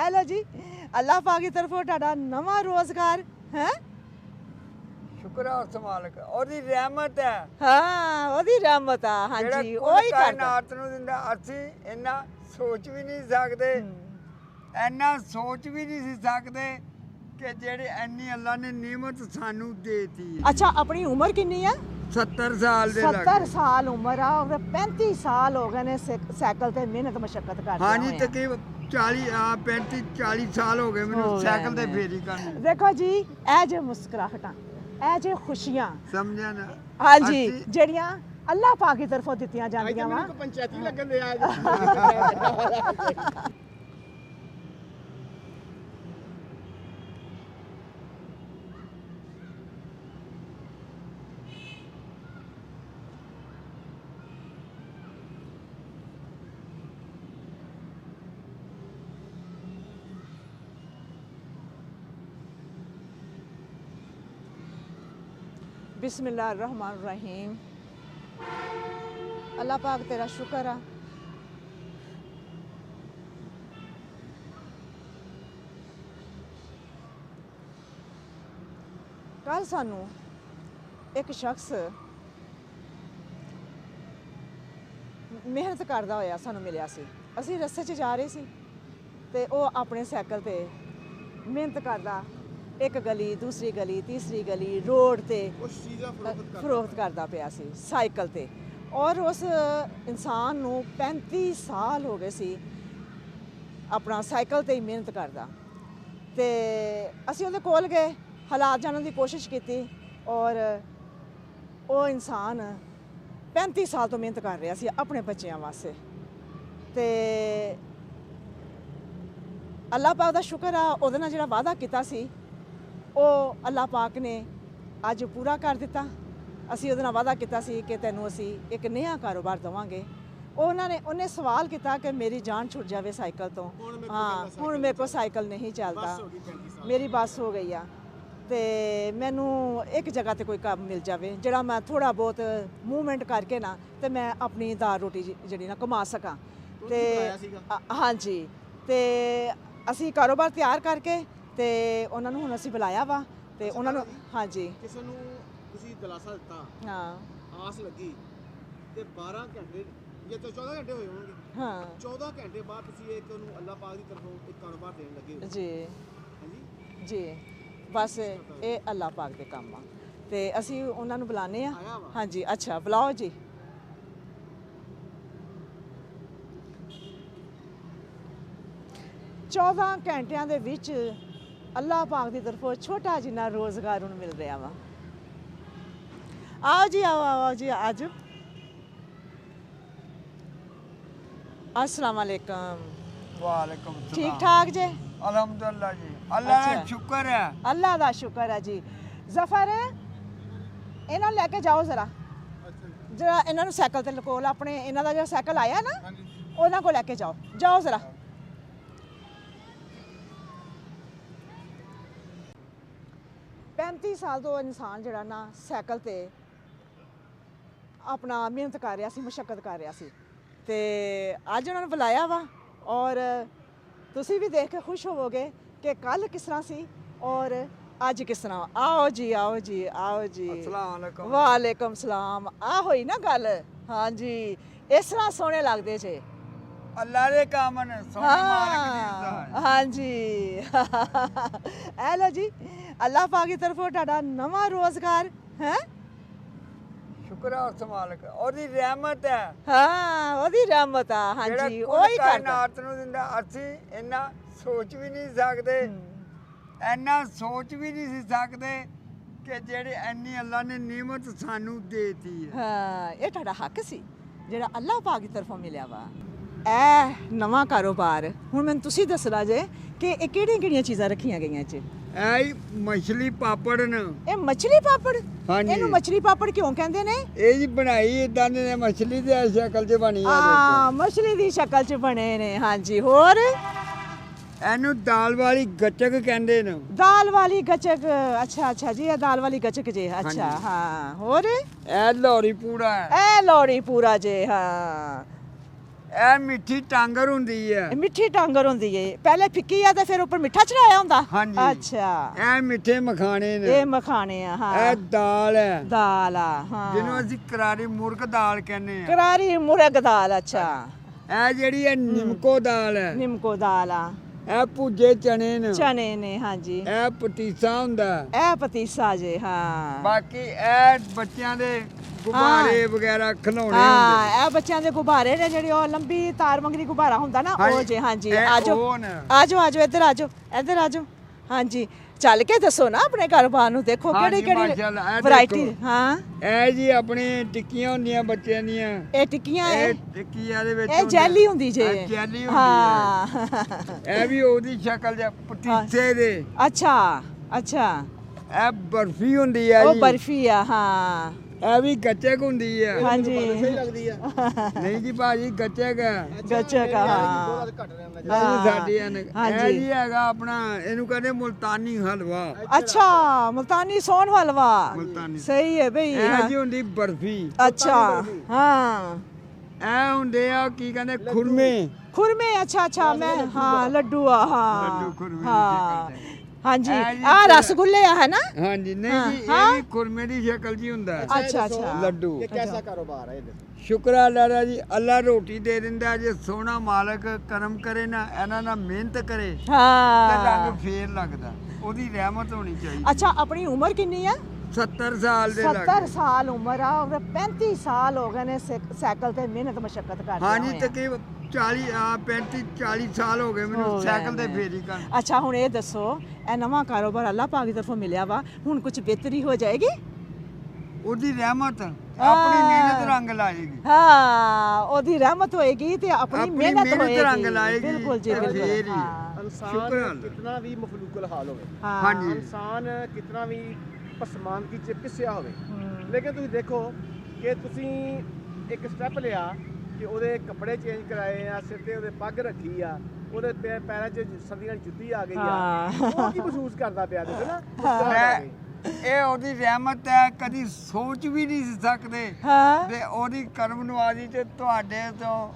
ए लो जी अल्लाह पाक की तरफों ਤੁਹਾਡਾ ਨਵਾਂ ਰੋਜ਼ਗਾਰ ਹੈ ਸ਼ੁਕਰ ਆ ਉਸ ਮਾਲਕ ਉਹਦੀ ਰਹਿਮਤ ਹੈ ਹਾਂ ਉਹਦੀ ਰਹਿਮਤ ਆ ਹਾਂਜੀ ਉਹੀ ਕਰਦਾ ਕਾਇਨਾਤ ਨੂੰ ਦਿੰਦਾ ਅਸੀਂ ਇੰਨਾ ਸੋਚ ਵੀ ਨਹੀਂ ਸਕਦੇ ਇੰਨਾ ਸੋਚ ਵੀ ਨਹੀਂ ਸੀ ਸਕਦੇ ਕਿ ਜਿਹੜੇ ਇੰਨੀ ਅੱਲਾ ਨੇ ਨਿਮਤ ਸਾਨੂੰ ਦੇਤੀ ਅੱਛਾ ਆਪਣੀ ਉਮਰ ਕਿੰਨੀ ਹੈ 70 ਸਾਲ ਦੇ 70 ਸਾਲ ਉਮਰ ਆ और 35 ਸਾਲ ਹੋ ਗਏ ਨੇ ਸਾਈਕਲ ਤੇ ਮਿਹਨਤ ਮਸ਼ੱਕਤ ਕਰਦੇ ਹਾਂਜੀ ਤਕਰੀਬਨ 35 40 ਸਾਲ ਹੋ ਗਏ ਮੈਨੂੰ ਸਾਈਕਲ ਤੇ ਫੇਰੀ ਕਰਨੀ ਦੇਖੋ ਜੀ ਇਹ ਜੇ ਮੁਸਕਰਾਹਟਾਂ ਇਹ ਜੇ ਖੁਸ਼ੀਆਂ ਸਮਝਿਆ ਨਾ ਹਾਂਜੀ ਜਿਹੜੀਆਂ ਅੱਲਾਹ ਪਾਕ ਦੀ ਤਰਫੋਂ ਦਿੱਤੀਆਂ ਜਾਂਦੀਆਂ ਵਾ ਪੰਚਾਇਤੀ ਲੱਗਣ ਦੇ ਆ बिस्मिल्लाहिर्रहमानिर्रहीम अल्लाह पाक तेरा शुक्र आ कल सानू एक शख्स मेहनत करदा होया सानू मिलिया सी असी रस्ते च जा रहे सी ते ओह अपने साइकिल ते मेहनत करदा एक गली दूसरी गली तीसरी गली रोड ते फरोख्त करदा पिया सी साइकिल ते और उस इंसान नू 35 साल हो गए सी अपना साइकिल ते ही मेहनत करदा ते असी उहदे कोल गए हालात जानने की कोशिश की और वो इंसान 35 साल तो मेहनत कर रहा सी अपने बच्चों वास्ते ते अल्लाह पाक दा शुक्र आ उहदे नाल जिहड़ा वादा कीता सी ਉਹ ਅੱਲਾਹ ਪਾਕ ਨੇ ਅੱਜ ਪੂਰਾ ਕਰ ਦਿੱਤਾ ਅਸੀਂ ਉਹਦੇ ਨਾਲ ਵਾਅਦਾ ਕੀਤਾ ਸੀ ਕਿ ਤੈਨੂੰ ਅਸੀਂ ਇੱਕ ਨਵਾਂ ਕਾਰੋਬਾਰ ਦੇਵਾਂਗੇ ਉਹਨੇ ਸਵਾਲ ਕੀਤਾ ਕਿ ਮੇਰੀ ਜਾਨ ਛੁੱਟ ਜਾਵੇ ਸਾਈਕਲ ਤੋਂ ਹਾਂ ਹੁਣ ਮੇਰੇ ਕੋਲ ਸਾਈਕਲ ਨਹੀਂ ਚੱਲਦਾ ਮੇਰੀ ਬੱਸ ਹੋ ਗਈ ਆ ਤੇ ਮੈਨੂੰ ਇੱਕ ਜਗ੍ਹਾ ਤੇ ਕੋਈ ਕੰਮ ਮਿਲ ਜਾਵੇ ਜਿਹੜਾ ਮੈਂ ਥੋੜਾ ਬਹੁਤ ਮੂਵਮੈਂਟ ਕਰਕੇ ਨਾ ਤੇ ਮੈਂ ਆਪਣੀ ਦਾਲ ਰੋਟੀ ਜਿਹੜੀ ਨਾ ਕਮਾ ਸਕਾਂ ਤੇ ਹਾਂਜੀ ਤੇ ਅਸੀਂ ਕਾਰੋਬਾਰ ਤਿਆਰ ਕਰਕੇ ਤੇ ਉਹਨਾਂ ਨੂੰ ਹੁਣ ਅਸੀਂ ਬੁਲਾਇਆ ਵਾ ਤੇ ਉਹਨਾਂ ਨੂੰ ਹਾਂਜੀ ਕਿਸੇ ਨੂੰ ਤੁਸੀਂ ਦਿਲਾਸਾ ਦਿੱਤਾ ਹਾਂ ਆਸ ਲੱਗੀ ਤੇ 12 ਘੰਟੇ ਜਾਂ 14 ਘੰਟੇ ਹੋਏ ਹੋਣਗੇ ਹਾਂ 14 ਘੰਟੇ ਬਾਅਦ ਤੁਸੀਂ ਇੱਕ ਉਹਨੂੰ ਅੱਲਾਹ ਪਾਕ ਦੀ ਤਰਫੋਂ ਇੱਕ ਕਾਰੋਬਾਰ ਦੇਣ ਲੱਗੇ ਹੋ ਜੀ ਹਾਂਜੀ ਜੀ ਬਸ ਇਹ ਅੱਲਾਹ ਪਾਕ ਦੇ ਕੰਮ ਆ ਤੇ ਅਸੀਂ ਉਹਨਾਂ ਨੂੰ ਬੁਲਾਣੇ ਆ ਹਾਂਜੀ ਅੱਛਾ ਬੁਲਾਓ ਜੀ चौदह घंटिया ਦੇ ਵਿੱਚ ਅੱਲਾਹ ਪਾਕ ਦੀ ਤਰਫੋਂ ਛੋਟਾ ਜਿੰਨਾ ਰੋਜ਼ਗਾਰ ਨੂੰ ਮਿਲ ਰਿਹਾ ਵਾ आओ जी आओ जी आज अस्सलाम वालेकुम वालेकुम ठीक ठाक जे अल्हम्दुलिल्लाह जी अल्लाह का शुक्र है अल्लाह का शुक्र है जी जफर इन्हों लेके जाओ जरा जरा इन्हों साइकिल ते कोल अपने इन्हों का जो साइकिल आया ना उन्होंने को लेके जाओ जरा 35 साल तो इंसान जड़ा ना साइकिल ते अपना मेहनत कर रहा सी मशक्कत कर रहा सी ते अज उन्होंने बुलाया वा और तुसी भी देख के खुश होवोगे कि कल किस तरह सी और अज किस तरह आओ जी आओ जी आओ जी अस्सलाम वालेकुम वालेकुम सलाम आ होई ना गल हाँ जी इस तरह सोहने लगदे जे अल्लाह दे काम ने सोहने मालिक दी रज़ा हाँ जी ए लो जी अल्लाह पाक की तरफों ਤੁਹਾਡਾ ਨਵਾਂ ਰੋਜ਼ਗਾਰ ਹੈ ਸ਼ੁਕਰ ਆ ਉਸ ਮਾਲਕ ਉਹਦੀ ਰਹਿਮਤ ਹੈ ਹਾਂ ਉਹਦੀ ਰਹਿਮਤ ਆ ਹਾਂਜੀ ਉਹੀ ਕਰਦਾ ਕਾਇਨਾਤ ਨੂੰ ਦਿੰਦਾ ਅਸੀਂ ਇੰਨਾ ਸੋਚ ਵੀ ਨਹੀਂ ਸਕਦੇ ਇੰਨਾ ਸੋਚ ਵੀ ਨਹੀਂ ਸੀ ਸਕਦੇ ਕਿ ਜਿਹੜੇ ਇੰਨੀ ਅੱਲਾ ਨੇ ਨਿਮਤ ਸਾਨੂੰ ਦੇਤੀ ਹੈ ਹਾਂ ਇਹ ਤੁਹਾਡਾ ਹੱਕ ਸੀ ਜਿਹੜਾ ਅੱਲਾਹ ਪਾਕ ਦੀ ਤਰਫੋਂ ਮਿਲਿਆ ਵਾ ਇਹ ਨਵਾਂ ਕਾਰੋਬਾਰ ਹੁਣ ਮੈਨੂੰ ਤੁਸੀਂ ਦੱਸਣਾ ਜੇ ਕਿ ਇਹ ਕਿਹੜੀਆਂ ਕਿਹੜੀਆਂ ਚੀਜ਼ਾਂ ਰੱਖੀਆਂ ਗਈਆਂ ਚ ਇਹ ਮਛਲੀ ਪਾਪੜ ਨੇ ਇਹ ਮੱਛਲੀ ਪਾਪੜ ਹਾਂਜੀ ਇਹਨੂੰ ਮੱਛਲੀ ਪਾਪੜ ਕਿਉਂ ਕਹਿੰਦੇ ਨੇ ਇਹ ਜੀ ਬਣਾਈ ਇਦਾਂ ਨੇ ਮਛਲੀ ਦੀ ਸ਼ਕਲ 'ਚ ਬਣੀ ਆ ਹਾਂ ਮੱਛਲੀ ਦੀ ਸ਼ਕਲ 'ਚ ਬਣੇ ਨੇ ਹਾਂਜੀ ਹੋਰ ਇਹਨੂੰ ਦਾਲ ਵਾਲੀ ਗੱਚਕ ਕਹਿੰਦੇ ਨੇ दाल वाली गचक अच्छा अच्छा जी ये दाल वाली गचक जे अच्छा हाँ और ਇਹ ਲੋਰੀ ਪੂੜਾ ਹੈ ए लौड़ी पूरा जे हाँ ਇਹ ਮਿੱਠੀ ਟਾਂਗਰ ਹੁੰਦੀ ਹੈ। ਇਹ ਮਿੱਠੀ ਟਾਂਗਰ ਹੁੰਦੀ ਏ, ਪਹਿਲੇ ਫਿੱਕੀ ਆ ਤੇ ਫਿਰ ਉੱਪਰ ਮਿੱਠਾ ਚੜਾਇਆ ਹੁੰਦਾ। ਹਾਂਜੀ। ਅੱਛਾ, ਇਹ ਮਿੱਠੇ ਮਖਾਣੇ ਨੇ। ਇਹ ਮਖਾਣੇ ਆ। ਹਾਂ, ਇਹ ਦਾਲ ਹੈ ਦਾਲ ਆ। ਹਾਂ, ਜਿਹਨੂੰ ਅਸੀਂ ਕਰਾਰੀ ਮੁਰਗ ਦਾਲ ਕਹਿੰਦੇ ਆ। ਕਰਾਰੀ ਮੁਰਗ ਦਾਲ। ਅੱਛਾ, ਇਹ ਜਿਹੜੀ ਹੈ ਨਿਮਕੋ ਦਾਲ ਹੈ। ਨਿੰਮਕੋ ਦਾਲ ਆ। ਇਹ ਭੁੱਜੇ ਚਨੇ ਨੇ। ਚਨੇ ਨੇ। ਹਾਂਜੀ, ਇਹ ਪਤੀਸਾ ਹੁੰਦਾ। ਇਹ ਪਤੀਸਾ ਜੇ। ਹਾਂ, ਬਾਕੀ ਇਹ ਬੱਚਿਆਂ ਦੇ ਗੁਬਾਰੇ ਵਗੈਰਾ ਖਿਡੌਣੇ ਹੁੰਦੇ। ਹਾਂ, ਇਹ ਬੱਚਿਆਂ ਦੇ ਗੁਬਾਰੇ ਨੇ, ਜਿਹੜੇ ਉਹ ਲੰਬੀ ਤਾਰ ਮੰਗਰੀ ਗੁਬਾਰਾ ਹੁੰਦਾ ਨਾ, ਉਹ ਜੇ। ਹਾਂਜੀ, ਇਹ ਆਜੋ ਉਹ ਨੇ। ਆਜੋ ਆਜੋ, ਇੱਧਰ ਆਜੋ, ਇੱਧਰ ਆਜੋ। ਹਾਂਜੀ, ਚੱਲ ਕੇ ਦੱਸੋ ਨਾ ਆਪਣੇ ਕਾਰੋਬਾਰ ਨੂੰ। ਦੇਖੋ ਹਾਂਜੀ, ਕਿਹੜੀ ਮਾਸ਼ਾਅੱਲਾ, ਕਿਹੜੀ ਇਹ ਵੈਰਾਈਟੀ। ਦੇਖੋ। ਹਾਂ, ਇਹ ਜੀ ਆਪਣੇ ਟਿੱਕੀਆਂ ਹੁੰਦੀਆਂ ਬੱਚਿਆਂ ਦੀਆਂ। ਇਹ ਟਿੱਕੀਆਂ ਇਹ ਇਹ ਟਿੱਕੀਆਂ ਦੇ ਵਿੱਚ ਇਹ ਜੈਲੀ ਹੁੰਦੀ ਜੇ। ਇਹ ਜੈਲੀ ਹੁੰਦੀ ਹਾਂ, ਹੈ। ਇਹ ਵੀ ਉਹਦੀ ਸ਼ਕਲ ਜਾਂ ਪਤੀਸੇ ਦੇ। ਅੱਛਾ ਅੱਛਾ, ਇਹ ਬਰਫੀ ਹੁੰਦੀ ਹੈ ਉਹ ਜੀ। ਬਰਫੀ ਆ। ਹਾਂ, ਇਹ ਵੀ ਗੱਚਕ ਹੁੰਦੀ ਹੈ। ਹਾਂਜੀ, ਸਹੀ ਲੱਗਦੀ ਆ। ਨਹੀਂ ਜੀ ਭਾਜੀ ਗੱਚਕ ਹੈ। ਗੱਚਕ ਆ। ਬਹੁਤ ਘੱਟ ਰਹਿੰਦਾ ਜੀ। ਹਾਂ। ਸਾਡੀ ਇਹ ਹਾਂਜੀ। ਜੀ ਹੈਗਾ ਆਪਣਾ, ਇਹਨੂੰ ਕਹਿੰਦੇ ਮੁਲਤਾਨੀ ਹਲਵਾ। ਅੱਛਾ, ਮੁਲਤਾਨੀ ਸੋਨ ਹਲਵਾ। ਮੁਲਤਾਨੀ। ਸਹੀ ਹੈ ਬਈ। ਇਹ ਹਾਂ। ਜੀ ਹੁੰਦੀ ਬਰਫੀ। ਅੱਛਾ, ਹਾਂ, ਇਹ ਹੁੰਦੇ ਆ ਕੀ ਕਹਿੰਦੇ ਖੁਰਮੇ। ਖੁਰਮੇ। ਅੱਛਾ ਅੱਛਾ, ਮੈਂ ਹਾਂ ਲੱਡੂ ਆ। ਹਾਂ, ਲੱਡੂ ਖੁਰਮੇ ਦੀ ਹਾਂ, ਸ਼ਕਲ ਦੇ। ਹਾਂਜੀ, ਇਹ ਜੀ ਆ ਰਸਗੁੱਲੇ ਆ, ਹੈ ਨਾ। ਹਾਂਜੀ, ਨਹੀਂ ਜੀ, ਹਾਂ। ਇਹ ਵੀ ਖੁਰਮੇ ਦੀ ਸ਼ਕਲ ਜੀ ਹੁੰਦਾ ਹੈ। ਅੱਛਾ ਅੱਛਾ, ਲੱਡੂ। ਇਹ ਕੈਸਾ ਕਾਰੋਬਾਰ ਹੈ ਇਹਦਾ? ਸ਼ੁਕਰ ਹੈ ਅੱਲਾ ਦਾ ਜੀ, ਅੱਲਾ ਰੋਟੀ ਦੇ ਦਿੰਦਾ। ਜੇ ਸੋਹਣਾ ਮਾਲਕ ਕਰਮ ਕਰੇ ਨਾ, ਇਹਨਾਂ ਨਾਲ ਮਿਹਨਤ ਕਰੇ ਤੇ ਹਾਂ। ਰੰਗ ਫੇਰ ਲੱਗਦਾ। ਉਹਦੀ ਰਹਿਮਤ ਹੋਣੀ ਚਾਹੀਦੀ। ਅੱਛਾ, ਆਪਣੀ ਉਮਰ ਕਿੰਨੀ ਹੈ? 70 ਸਾਲ ਦੇ 70 ਸਾਲ ਉਮਰ ਆ, ਔਰ 35 ਸਾਲ ਹੋ ਗਏ ਨੇ ਸਾਈਕਲ ਤੇ ਮਿਹਨਤ ਮਸ਼ੱਕਤ ਕਰਦੇ ਹਾਂਜੀ, ਹੋਏ ਆ। ਤਕਰੀਬਨ 35 40 ਸਾਲ ਹੋ ਗਏ ਹੋ ਮੈਨੂੰ ਗਏ ਸਾਈਕਲ ਤੇ ਨੇ। ਫੇਰੀ ਕਰਨ। ਅੱਛਾ, ਹੁਣ ਇਹ ਦੱਸੋ, ਇਹ ਨਵਾਂ ਕਾਰੋਬਾਰ ਅੱਲਾਹ ਪਾਕ ਦੀ ਤਰਫੋਂ ਮਿਲਿਆ ਵਾ, ਹੁਣ ਕੁਝ ਬਿਹਤਰੀ ਹੋ ਜਾਏਗੀ? ਉਹਦੀ ਰਹਿਮਤ ਆਪਣੀ ਮਿਹਨਤ ਰੰਗ ਲਾਏਗੀ। ਹਾਂ, ਉਹਦੀ ਰਹਿਮਤ ਹੋਏਗੀ ਤੇ ਆਪਣੀ ਆਪਣੀ ਮਿਹਨਤ ਮਿਹਨਤ ਰੰਗ ਹੋਏਗੀ। ਲਾਏਗੀ ਬਿਲਕੁਲ ਜੀ, ਤੇ ਬਿਲਕੁਲ। ਫੇਰ ਹੀ। ਹਾਂ, ਸ਼ੁਕਰ ਇਨਸਾਨ ਅੱਲਾ। ਕਿਤਨਾ ਵੀ ਮਖਲੂਕਲ ਹਾਲ ਹੋਵੇ, ਹਾਂ, ਹਾਂਜੀ। ਇਨਸਾਨ ਕਿਤਨਾ ਵੀ ਪਸਮਾਨਗੀ ਚ ਪਿਸਿਆ ਹੋਵੇ, ਹਮ, ਲੇਕਿਨ ਤੁਸੀਂ ਦੇਖੋ ਕਿ ਤੁਸੀਂ ਇੱਕ ਸਟੈਪ ਲਿਆ ਕਿ ਉਹਦੇ ਕੱਪੜੇ ਚੇਂਜ ਕਰਾਏ ਆ, ਸਿਰ ਤੇ ਉਹਦੇ ਪੱਗ ਰੱਖੀ ਆ, ਉਹਦੇ ਪੈਰਾਂ 'ਚ ਸਰਦੀਆਂ ਦੀ ਜੁੱਤੀ ਆ ਗਈ ਆ। ਹਾਂ। ਉਹ ਕੀ ਮਹਿਸੂਸ ਕਰਦਾ ਪਿਆ ਤੁਸੀਂ ਨਾ? ਇਹ ਉਹਦੀ ਰਹਿਮਤ ਹੈ, ਕਦੀ ਸੋਚ ਵੀ ਨਹੀਂ ਸੀ ਸਕਦੇ। ਹਾਂ। ਤੇ ਉਹਦੀ ਕਰਮ ਨਵਾਜ਼ੀ ਤੇ ਤੁਹਾਡੇ ਤੋਂ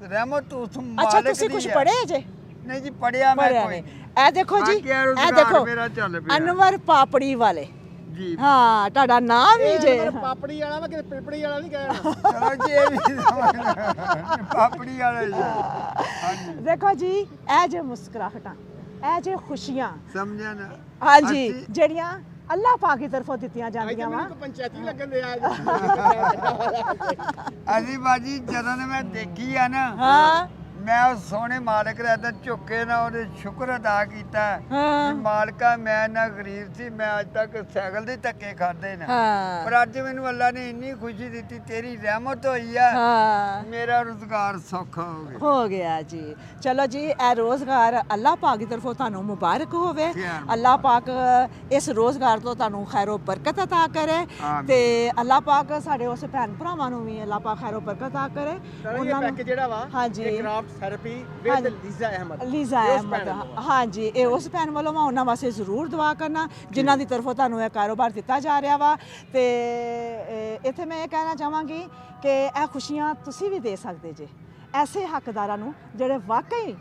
ਰਹਿਮਤ ਉਸ ਅੱਛਾ, ਮਾਲਕ ਤੁਸੀਂ ਦੀ ਕੁਝ ਹੈ। ਪੜ੍ਹੇ ਜੇ? ਨਹੀਂ ਜੀ, ਪੜਿਆ ਮੈਂ ਪੜ੍ਹਿਆ ਕੋਈ ਨਹੀਂ। ਇਹ ਦੇਖੋ ਜੀ, ਬਾਕੀ ਇਹ ਇਹ ਰੁਜ਼ਗਾਰ ਦੇਖੋ, ਮੇਰਾ ਚੱਲ ਪਿਆ। ਅਨਵਰ ਪਾਪੜੀ ਵਾਲੇ। ਜੀ ਹਾਂ, ਤੁਹਾਡਾ ਨਾਮ ਵੀ ਇਹ ਜੇ। ਅਨਵਰ ਪਾਪੜੀ ਵਾਲਾ ਵਾ ਕਿ ਪਿਪੜੀ ਵਾਲਾ ਨਹੀਂ ਕਹਿਣਾ। ਚਲੋ ਜੀ, ਇਹ ਵੀ ਸਮਝਣਾ। ਪਾਪੜੀ ਵਾਲੇ ਜੀ। ਹਾਂਜੀ, ਦੇਖੋ ਜੀ, ਇਹ ਜੇ ਮੁਸਕਰਾਹਟਾਂ, ਇਹ ਜੇ ਖੁਸ਼ੀਆਂ, ਸਮਝਿਆ ਨਾ। ਹਾਂਜੀ, ਅਸੀਂ- ਜਿਹੜੀਆਂ ਅੱਲਾਹ ਪਾਕ ਦੀ ਤਰਫੋਂ ਦਿੱਤੀਆਂ ਜਾਂਦੀਆਂ ਵਾ। ਮੈਨੂੰ ਕੋਈ ਪੰਚਾਇਤੀ ਲੱਗਣ ਦੇ ਆ। ਅਸੀਂ ਬਾਜੀ ਜਦੋਂ ਮੈਂ ਦੇਖੀ ਆ ਨਾ, ਹਾਂ, ਮੈਂ ਉਸ ਸੋਹਣੇ ਮਾਲਕ ਦਾ ਤਾਂ ਝੁੱਕੇ ਨਾ ਉਹਦੇ ਸ਼ੁਕਰ ਅਦਾ ਕੀਤਾ ਹਾਂ, ਕਿ ਮਾਲਕਾ, ਮੈਂ ਨਾ ਗਰੀਬ ਸੀ, ਮੈਂ ਅੱਜ ਤੱਕ ਸਾਈਕਲ ਦੇ ਧੱਕੇ ਖਾਦੇ ਨੇ, ਹਾਂ, ਪਰ ਅੱਜ ਮੈਨੂੰ ਅੱਲਾ ਨੇ ਇੰਨੀ ਖੁਸ਼ੀ ਦਿੱਤੀ, ਤੇਰੀ ਰਹਿਮਤ ਹੋਈ ਆ, ਹਾਂ, ਮੇਰਾ ਰੁਜ਼ਗਾਰ ਸੌਖਾ ਹੋ ਗਿਆ। ਹੋ ਗਿਆ ਜੀ। ਚਲੋ ਜੀ, ਇਹ ਰੋਜ਼ਗਾਰ ਅੱਲਾਹ ਪਾਕ ਦੀ ਤਰਫੋਂ ਤੁਹਾਨੂੰ ਮੁਬਾਰਕ ਹੋਵੇ। ਖੈਰ। ਅੱਲਾਹ ਪਾਕ ਇਸ ਰੋਜ਼ਗਾਰ ਤੋਂ ਤੁਹਾਨੂੰ ਖੈਰੋ ਬਰਕਤ ਅਤਾ ਕਰੇ ਆਮੀਨ। ਤੇ ਅੱਲਾਹ ਪਾਕ ਸਾਡੇ ਉਸ ਭੈਣ ਭਰਾਵਾਂ ਨੂੰ ਵੀ ਅੱਲਾਹ ਪਾਕ ਖੈਰੋ ਬਰਕਤ ਅਤਾ ਕਰੇ। ਸਰ, ਇਹ ਪੈਕੇਜ ਜਿਹੜਾ ਵਾ, ਹਾਂਜੀ। ਇਹ ਕਰਾਫਟ ਥੈਰੇਪੀ ਵਿਦ ਹਾਂਜੀ। ਲੀਜ਼ਾ ਅਹਿਮਦ। ਲੀਜ਼ਾ ਇਹ ਉਸ ਅਹਿਮਦ, ਭੈਣ ਵੱਲੋਂ। ਹਾਂਜੀ, ਇਹ ਉਸ ਭੈਣ ਵੱਲੋਂ ਵਾ। ਉਹਨਾਂ ਵਾਸਤੇ ਜ਼ਰੂਰ ਦੁਆ ਕਰਨਾ ਜਿਨ੍ਹਾਂ ਦੀ ਤਰਫੋਂ ਤੁਹਾਨੂੰ ਇਹ ਕਾਰੋਬਾਰ ਦਿੱਤਾ ਜਾ ਰਿਹਾ ਵਾ। ਤੇ ਇੱਥੇ ਮੈਂ ਇਹ ਕਹਿਣਾ ਚਾਹਾਂਗੀ ਕਿ ਇਹ ਖੁਸ਼ੀਆਂ ਤੁਸੀਂ ਵੀ ਦੇ ਸਕਦੇ ਜੇ ਐਸੇ ਹੱਕਦਾਰਾਂ ਨੂੰ ਜਿਹੜੇ ਵਾਕਈ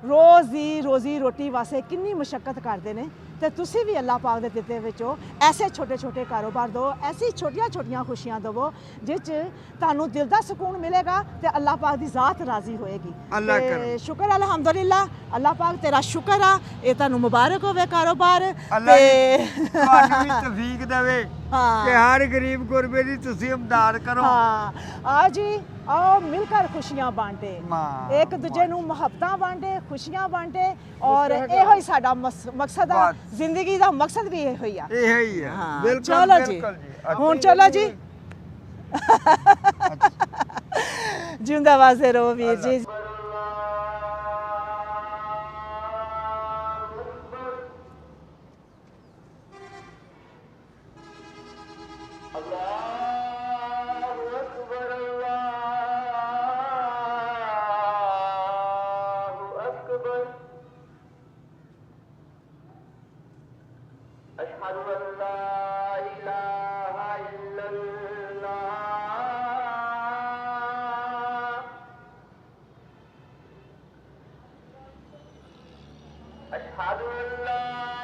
ਰੋਜ਼ ਦੀ ਰੋਜ਼ੀ ਰੋਟੀ ਵਾਸਤੇ ਕਿੰਨੀ ਮੁਸ਼ੱਕਤ ਕਰਦੇ ਨੇ। ਤੇ ਤੁਸੀਂ ਵੀ ਅੱਲਾਹ ਪਾਕ ਦੇ ਦਿੱਤੇ ਵਿੱਚੋਂ ਐਸੇ ਛੋਟੇ ਛੋਟੇ ਕਾਰੋਬਾਰ ਦਿਓ, ਐਸੀ ਛੋਟੀਆਂ ਛੋਟੀਆਂ ਖੁਸ਼ੀਆਂ ਦੇਵੋ ਜਿਸ 'ਚ ਤੁਹਾਨੂੰ ਦਿਲ ਦਾ ਸਕੂਨ ਮਿਲੇਗਾ ਤੇ ਅੱਲਾਹ ਪਾਕ ਦੀ ਜ਼ਾਤ ਰਾਜ਼ੀ ਹੋਏਗੀ। ਅੱਲਾਹ ਤੇ ਕਰੇ। ਸ਼ੁਕਰ ਅਲਹਮਦੁਲਿਲਾ, ਅੱਲਾਹ ਪਾਕ ਤੇਰਾ ਸ਼ੁਕਰ ਆ, ਇਹ ਤੁਹਾਨੂੰ ਮੁਬਾਰਕ ਹੋਵੇ ਕਾਰੋਬਾਰ। ਅੱਲਾ ਤੇ ਤੁਹਾਨੂੰ ਵੀ ਤੌਫੀਕ ਦੇਵੇ ਹਾਂ। ਕਿ ਹਰ ਗਰੀਬ ਗੁਰਬੇ ਦੀ ਤੁਸੀਂ ਇਮਦਾਦ ਕਰੋ। ਹਾਂ, ਆ ਜੀ, आओ मिलकर खुशियां बांटे, माँ, एक दूजे ਨੂੰ ਮੁਹੱਬਤਾਂ ਬਾਂਟੇ, ਖੁਸ਼ੀਆਂ ਬਾਂਟੇ, ਔਰ ਇਹੋ ਹੀ ਸਾਡਾ ਮਕਸਦ ਆ। ਬਸ। ਜ਼ਿੰਦਗੀ ਦਾ ਮਕਸਦ ਵੀ ਇਹੋ ਹੀ ਆ। ਇਹ ਹੀ ਹੈ। ਹਾਂ, ਬਿਲਕੁਲ ਚਲੋ ਜੀ, ਬਿਲਕੁਲ ਜੀ। ਹੁਣ ਚਲੋ ਜੀ, ਜਿੰਦਾ ਵਾਜ਼ੇ ਰਹੋ ਵੀਰ ਜੀ। أشهد أن لا إله إلا الله أشهد أن لا